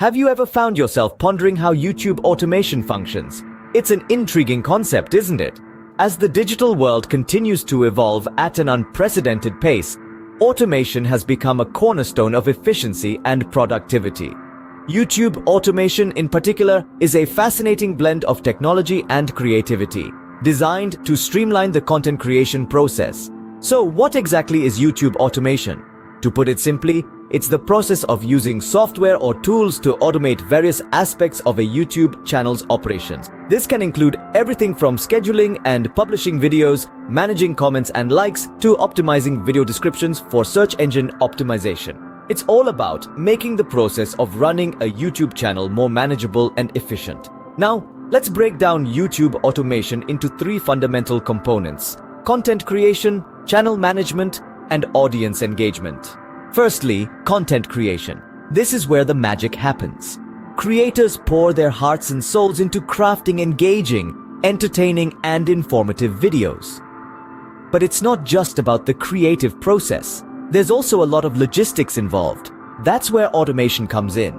Have you ever found yourself pondering how YouTube automation functions? It's an intriguing concept, isn't it? As the digital world continues to evolve at an unprecedented pace, automation has become a cornerstone of efficiency and productivity. YouTube automation in particular is a fascinating blend of technology and creativity, designed to streamline the content creation process. So what exactly is YouTube automation? To put it simply, it's the process of using software or tools to automate various aspects of a YouTube channel's operations. This can include everything from scheduling and publishing videos, managing comments and likes, to optimizing video descriptions for search engine optimization. It's all about making the process of running a YouTube channel more manageable and efficient. Now, let's break down YouTube automation into three fundamental components: content creation, channel management, and audience engagement. Firstly, content creation. This is where the magic happens. Creators pour their hearts and souls into crafting engaging, entertaining, and informative videos. But it's not just about the creative process. There's also a lot of logistics involved. That's where automation comes in.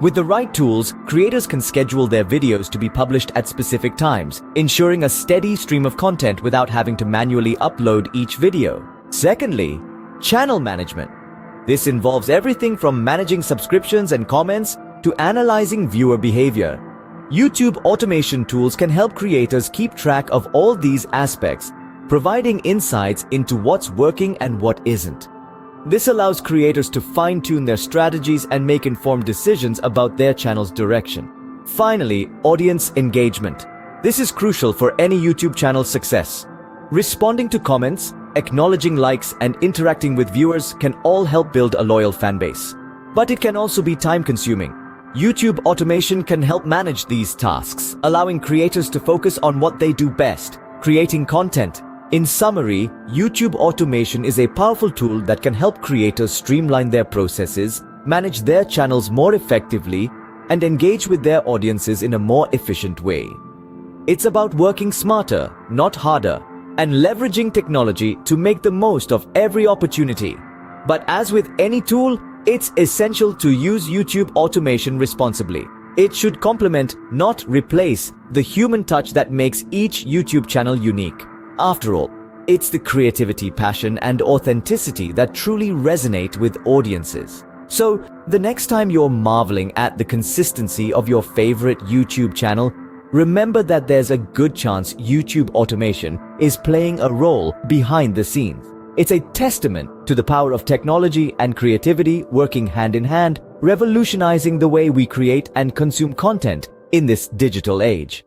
With the right tools, creators can schedule their videos to be published at specific times, ensuring a steady stream of content without having to manually upload each video. Secondly, channel management. This involves everything from managing subscriptions and comments to analyzing viewer behavior. YouTube automation tools can help creators keep track of all these aspects, providing insights into what's working and what isn't. This allows creators to fine-tune their strategies and make informed decisions about their channel's direction. Finally, audience engagement. This is crucial for any YouTube channel's success. Responding to comments, acknowledging likes, and interacting with viewers can all help build a loyal fan base. But it can also be time-consuming. YouTube automation can help manage these tasks, allowing creators to focus on what they do best: creating content. In summary, YouTube automation is a powerful tool that can help creators streamline their processes, manage their channels more effectively, and engage with their audiences in a more efficient way. It's about working smarter, not harder, and leveraging technology to make the most of every opportunity. But as with any tool, it's essential to use YouTube automation responsibly. It should complement, not replace, the human touch that makes each YouTube channel unique. After all, it's the creativity, passion, and authenticity that truly resonate with audiences. So, the next time you're marveling at the consistency of your favorite YouTube channel, remember that there's a good chance YouTube automation is playing a role behind the scenes. It's a testament to the power of technology and creativity working hand in hand, revolutionizing the way we create and consume content in this digital age.